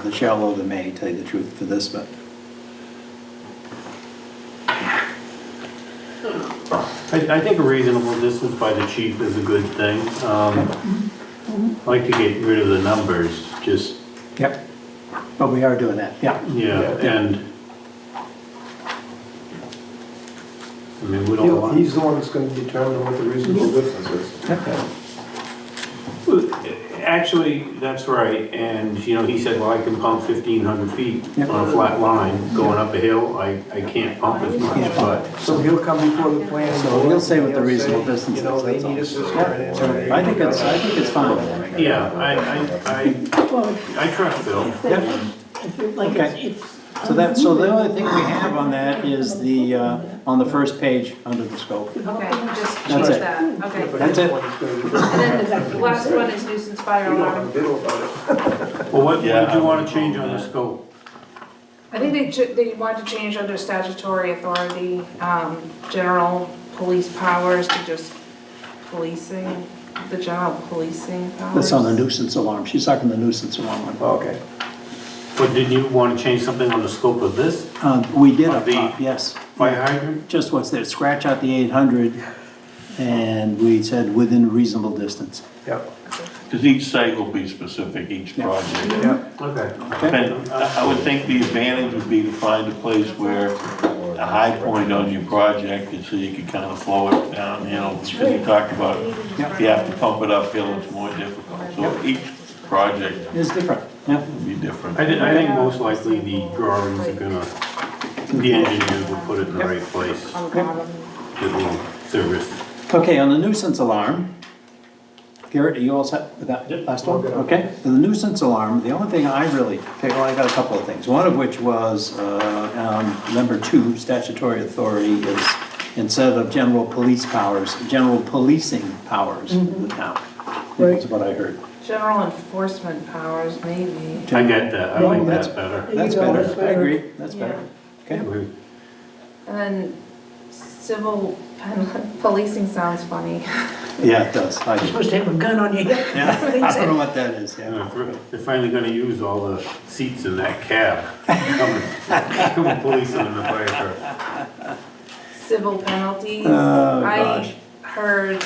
the shall or the may, tell you the truth for this, but. I think a reasonable distance by the chief is a good thing. I'd like to get rid of the numbers, just, Yep. But we are doing that, yeah. yeah, and, I mean, we don't want. He's the one that's gonna determine what the reasonable distance is. Actually, that's right, and, you know, he said, well, I can pump 1,500 feet Yep. on a flat line, going up a hill, I can't pump as much, Yeah. but, So he'll come before the planning So board. he'll say what the he'll reasonable say, distance you know, is, they that's need all. a cistern. I think it's fine. yeah, Well, I trust Phil. Yep. I feel like Okay. it's. So the only thing we have on that is the, on the first page under the scope. Okay, just That's change it. that, okay. That's it. And then the last one is nuisance fire We don't alarm. have a deal about it. Well, what did you want to change on the scope? I think they want to change under statutory authority, general police powers to just policing, the general policing powers. That's on the nuisance alarm. She's talking the nuisance alarm one. Okay. But did you want to change something on the scope of this? We did Of up the top, yes. fire hydrant? Just what's there, scratch out the 800, and we said within reasonable distance. Yep. Because each site will be specific, each Yeah. project. Yep. Okay. And I would think the advantage would be to find a place where a high point on your project is so you can kind of slow it down, you know, because you talked about if you have to pump it uphill, it's more difficult. So each project It's different, yeah. will be different. I think most likely the drawings are gonna, the engineers will put it in the right place. On the bottom. It will service. Okay, on the nuisance alarm, Garrett, are you all set with that last one? Okay, the nuisance alarm, the only thing I really, well, I got a couple of things. One of which was, number 2, statutory authority is instead of general police powers, general policing powers of the town. That's what I heard. General enforcement powers, maybe. I get that, I like That's- that better. That's There you go, better, that's I better. agree, that's better. Okay, And then civil policing sounds funny. yeah, it does. You're supposed to have a gun on your hip. Yeah, I don't know what that is, yeah. They're finally gonna use all the seats in that cab. Come and police them in the fire truck. Civil penalties. Oh, gosh. I heard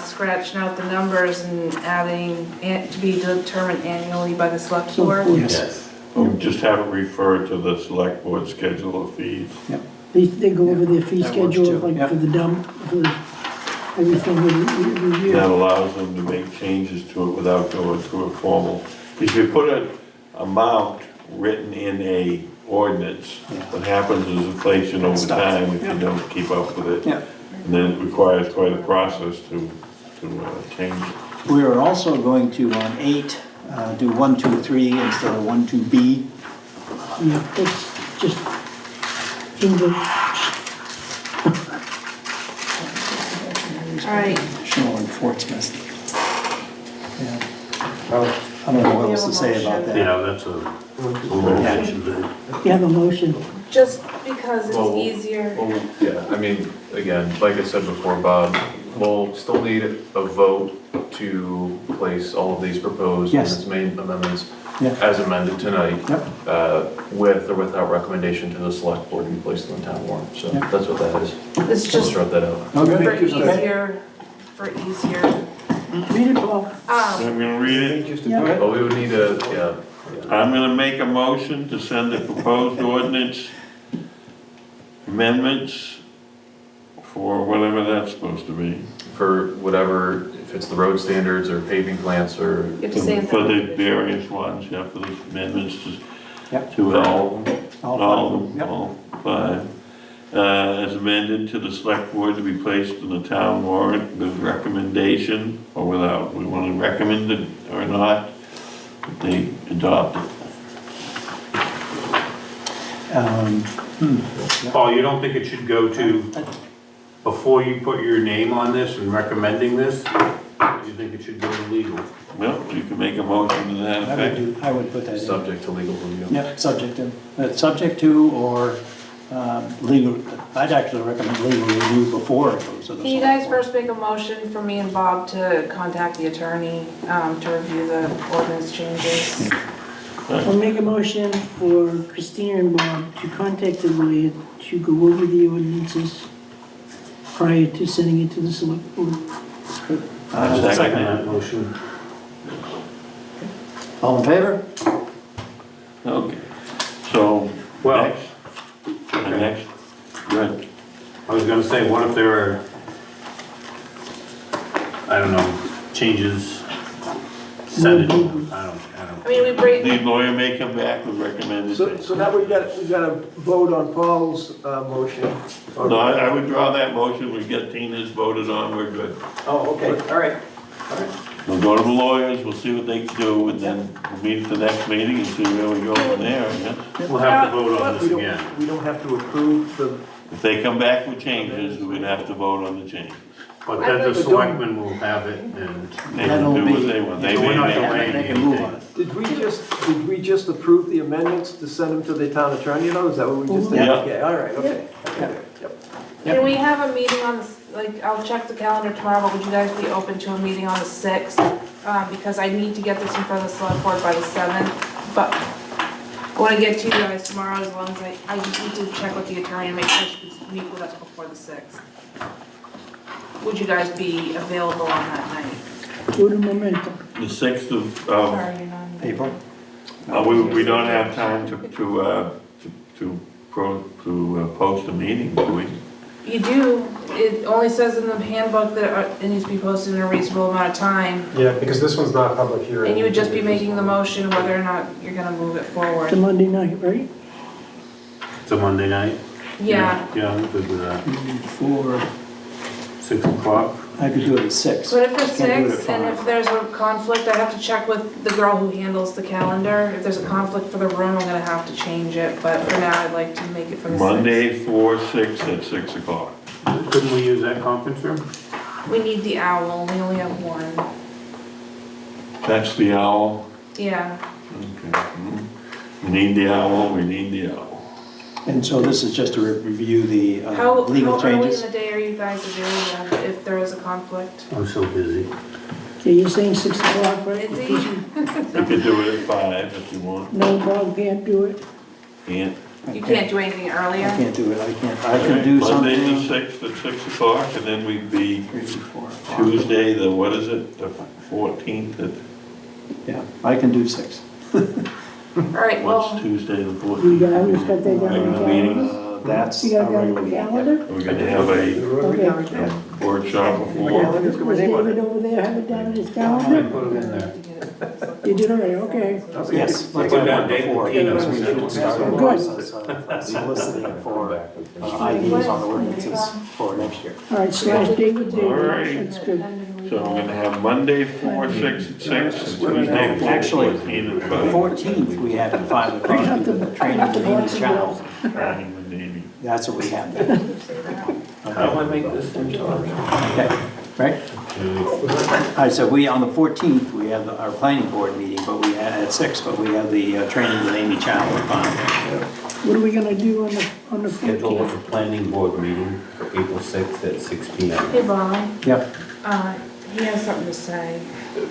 scratching out the numbers and adding to be determined annually by the select board. Yes. Or just have it referred to the select board schedule of fees. Yep. They go over their fee That works schedule, too, like yep. for the dump, for everything every year. That allows them to make changes to it without going through a formal. If you put an amount written in a ordinance, what happens is inflation over Stops. time if Yeah. you don't keep up with it. Yeah. And then it requires quite a process to change it. We are also going to, on 8, do 1, 2, 3 instead of 1, 2B. Yeah, that's just English. All right, Additional enforcement. Yeah, Oh, I don't know what else to say about that. Yeah, that's a motion thing. You have a motion. just because it's Well, easier. Well, yeah, I mean, again, like I said before, Bob, we'll still need a vote to place all of these proposed Yes. ordinance main amendments Yeah. as amended tonight, Yep. with or without recommendation to the select board to be placed on the town warrant. So Yeah. that's what that is. It's Just just throw that out. Okay. for easier. Read it, Bob. I'm gonna read it. just a Yeah. bit. But we would need a, yeah. I'm gonna make a motion to send the proposed ordinance amendments for whatever that's supposed to be. For whatever, if it's the road standards or paving plants or. You have to say For the that. various ones, yeah, for the amendments Yep. to For all of them. All all five. of them, Yep. all 5. As amended to the select board to be placed in the town warrant with recommendation or without. We want to recommend it or not, that they adopt it. Paul, you don't think it should go to, before you put your name on this and recommending this, you think it should go to legal? Well, you can make a motion to that effect. I would put that in. Subject to legal review. Yeah, subject to or legal, I'd actually recommend legal review before it goes to the. Can you guys first make a motion for me and Bob to contact the attorney to review the ordinance changes? I'll make a motion for Christina and Bob to contact the lawyer to go over the ordinances prior to sending it to the select board. Second that motion. All in favor? Okay, so, Well- next, good. I was gonna say, what if there are, I don't know, changes, send it, I mean, we break, The lawyer may come back with recommended So, changes. so now we gotta vote on Paul's, motion. No, I would draw that motion, we get Tina's voted on, we're good. Oh, okay, all right. We'll go to the lawyers, we'll see what they can do, and then we'll meet at the next meeting and see where we go from there, I guess. We'll have to vote on We this don't, again. we don't have to approve the, If they come back with changes, we'd have to vote on the changes. But then the selectmen will have it and, They can do what they want, they So we're not may delaying make. They can move on it. did we just approve the amendments to send them to the town attorney, though? Is that what we just did? Yeah. Okay, all right, okay. Okay, yep. can we have a meeting on the, like, I'll check the calendar tomorrow, but would you guys be open to a meeting on the 6th? Because I need to get this in front of the select board by the 7th, but I wanna get to you guys tomorrow as long as I just need to check with the attorney and make sure she can meet with us before the 6th. Would you guys be available on that night? Go to momentum. The 6th of, Sorry, you're not. April? we don't have time to post a meeting, do we? You do, it only says in the handbook that it needs to be posted in a reasonable amount of time, Yeah, because this one's not a public hearing. and you would just be making the motion whether or not you're gonna move it It's a forward. Monday night, right? it's a Monday night? Yeah, Yeah, I'm good with that. For, 6 o'clock? I could do it at 6. put it for Can't do it 6, at and 5. if there's a conflict, I have to check with the girl who handles the calendar. If there's a conflict for the room, I'm gonna have to change it, but for now, I'd like to make it for the 6th. Monday, 4/6 at 6 o'clock. Couldn't we use that conference room? We need the owl, we only have one. That's the owl. Yeah, Okay. We need the owl, we need the owl. And so this is just to review the how legal early in changes? the day are you guys available if there is a conflict? I'm so busy. Okay, you're saying 6 o'clock, right? Busy? We could do it at 5 if you want. No, Bob can't do it. Can't. You can't do anything I earlier? can't do it, I can do Monday the something. 6th at 6 o'clock, and then we'd be 3, 4, 5. Tuesday, the, what is it, the 14th at, Yeah, I can do 6. Alright, what's well, Tuesday, the You 14th? guys got that down on the Regular meeting. calendar? That's You got our that on regular the meeting, yeah. calendar? We're gonna have a Okay. workshop before. Yeah, let's get my Does name on David it. over there have it down on his I calendar? put it in there. You did already, okay. Yes, Like let's put do down one David before, Keno. because we can start the Good. process of soliciting for IDs on the ordinances for next year. All right, slash David All right. David, that's good. So we're gonna have Monday, 4/6 at 6, and Tuesday, Actually, 14 at the 5. 14th, we have at 5 o'clock, Bring out the- the bring training out of the the English boxing child. gloves. Training with Davey. That's what we have then. How do I make this into? Okay, right? All right, so we, on the 14th, we have our planning board meeting, but we had at 6, but we have the training with Amy Chow at 5. What are we gonna do on the Schedule 14th? a planning board meeting for April 6th at 6 PM. hey Bonnie, Yep, he has something to say.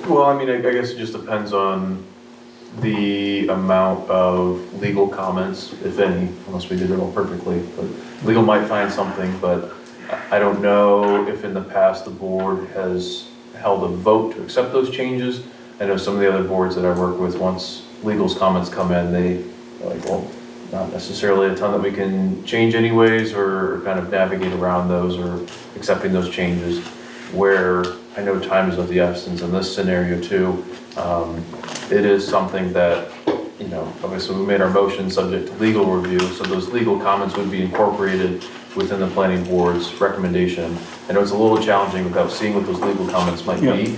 Well, I mean, I guess it just depends on the amount of legal comments, if any, unless we did it all perfectly, but legal might find something, but I don't know if in the past the board has held a vote to accept those changes. I know some of the other boards that I work with, once legal's comments come in, they are like, well, not necessarily a ton that we can change anyways, or kind of navigate around those or accepting those changes. Where I know time is of the essence in this scenario too. It is something that, you know, obviously we made our motion subject to legal review, so those legal comments would be incorporated within the planning board's recommendation. I know it's a little challenging without seeing what those legal comments might be.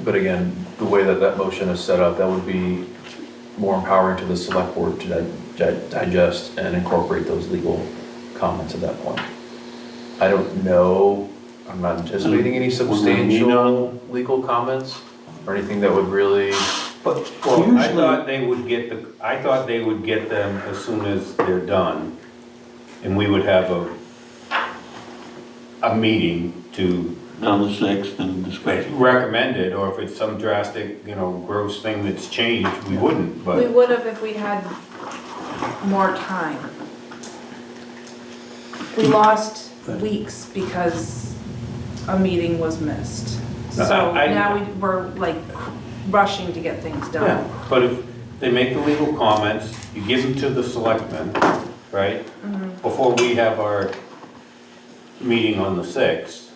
But again, the way that that motion is set up, that would be more empowering to the select board to digest and incorporate those legal comments at that point. I don't know, I'm not anticipating any substantial legal comments or anything that would really, but Well, I usually, thought they would get them as soon as they're done, and we would have a meeting to on the 6th and discuss it. recommended, or if it's some drastic, gross thing that's changed, we wouldn't, We but, would have if we had more time. We lost weeks because a meeting was missed. No, So I- now we're like rushing to get things yeah. done. But if they make the legal comments, you give them to the selectmen, right? Before we have our meeting on the 6th,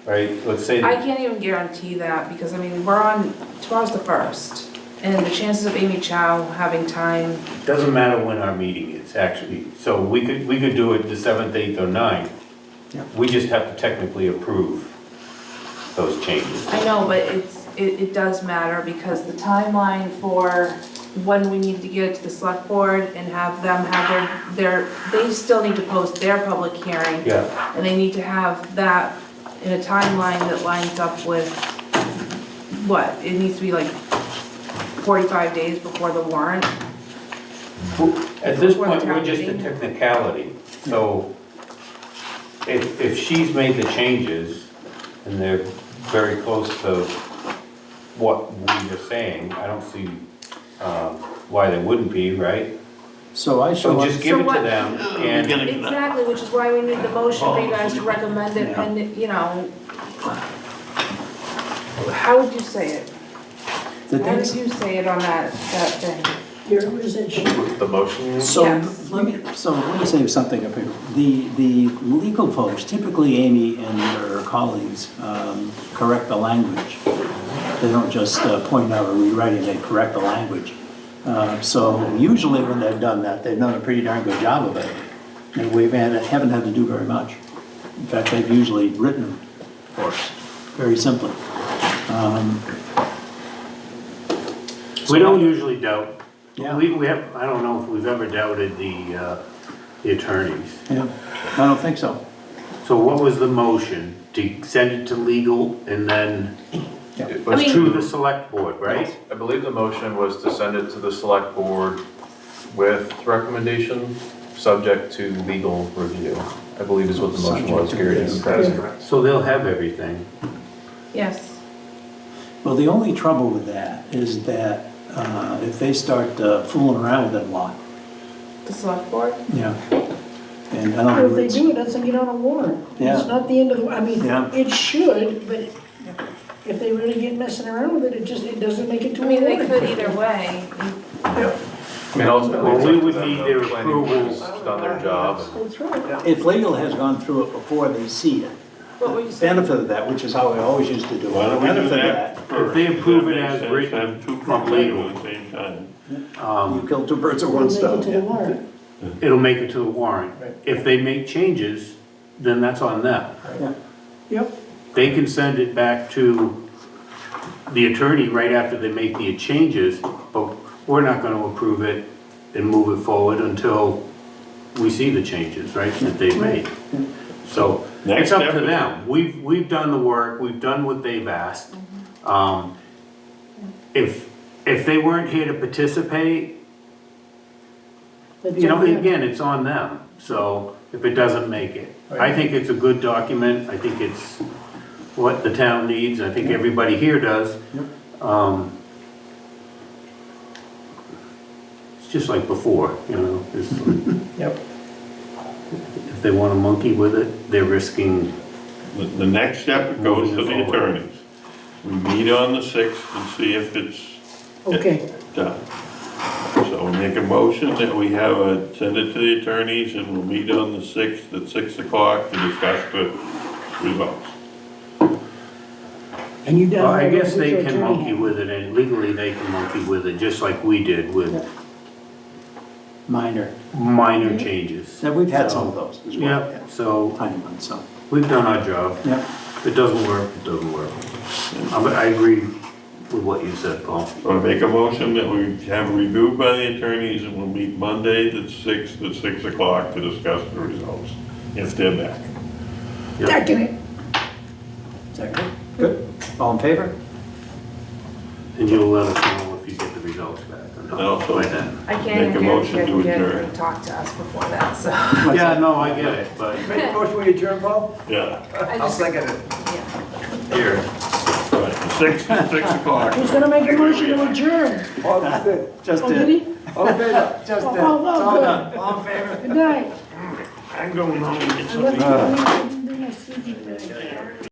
right? Let's say, I can't even guarantee that because, I mean, tomorrow's the 1st. And the chances of Amy Chow having time, it doesn't matter when our meeting is, actually. So we could do it the 7th, 8th, or 9th. Yeah. We just have to technically approve those changes. I know, but it does matter because the timeline for when we need to get it to the select board and have them have they still need to post their public hearing. Yeah. And they need to have that in a timeline that lines up with, what, it needs to be like 45 days before the warrant. At this Before the point, we're town just a meeting. technicality, so if she's made the changes and they're very close to what we are saying, I don't see why they wouldn't be, right? So I So shall, just give it to what- them and, Exactly, which is why we need the motion for you guys to recommend it and, how would you say it? the How dates, did you say it on that thing? Here, where's that sheet? The motion, so, Yes. let me say something up here. The legal folks, typically Amy and her colleagues, correct the language. They don't just point out or rewrite it, they correct the language. So usually when they've done that, they've done a pretty darn good job of it. And haven't had to do very much. In fact, they've usually written them for us, very simply. we don't usually doubt. Yeah. We have, I don't know if we've ever doubted the attorneys. Yeah, I don't think so. So what was the motion? To send it to legal and then it I was mean- to the select board, right? I believe the motion was to send it to the select board with recommendation, subject to legal review. I believe is what the motion was, Gary. That is correct. So they'll have everything. Yes. Well, the only trouble with that is that if they start fooling around with it a lot, The select board? yeah. And I Or don't if know, they it's, do it, that's gonna get on a warrant. Yeah. It's not the end of the, Yeah. it should, but if they really get messing around with it, it doesn't make it to I a mean, they warrant. could either way. I mean, ultimately, it's Well, we up to would them, need though. their The planning board has approval. done their job. That's right. if legal has gone through it before they see it, What were you saying? benefit of that, which is how I always used to do it. Why don't we do benefit of that first? If they approve it That makes as sense, written have two from people legal. at the same time. You kill two birds with It'll one make it stone. to the warrant. It'll make it to the warrant. Right. If they make changes, then that's on them. Yeah. Yep. They can send it back to the attorney right after they make the changes, but we're not gonna approve it and move it forward until we see the changes, right, that they've made. So, Next it's up step to is- them. We've done the work, we've done what they've asked. If they weren't here to participate, That's you know, on them. again, it's on them, so if it doesn't make it. I think it's a good document, I think it's what the town needs, I think everybody here does. It's just like before, it's like, Yep. if they want to monkey with it, they're risking, The next step, it goes to the attorneys. We meet on the 6th and see if it's Okay, done. So we make a motion that we send it to the attorneys and we'll meet on the 6th at 6 o'clock to discuss the results. and you done. well, I that guess with they your can attorney. monkey with it, and legally they can monkey with it, just like we did with Minor. minor changes. Yeah, we've had some of those as well. Yeah, so Tiny ones, so, we've done our job. yeah. If it doesn't work, it doesn't work. I agree with what you said, Paul. So I make a motion that we have it reviewed by the attorneys and we'll meet Monday the 6th at 6 o'clock to discuss the results, if they're back. Second it. Is that good? Good. All in favor? And you'll let us know if you get the results back or And not also by then. I can't make a even motion guarantee I to can get adjourn. her to talk to us before that, so. Yeah, no, I get it, but Make a motion, we adjourn, Paul? Yeah. I I'll just, second it. yeah. Here. Six o'clock. Who's gonna make a motion to adjourn? All good. Just Oh, did did. he? Okay, Just Oh, did. oh, oh, It's all good. done. All in favor? Good night. I'm going home and get I something. left you-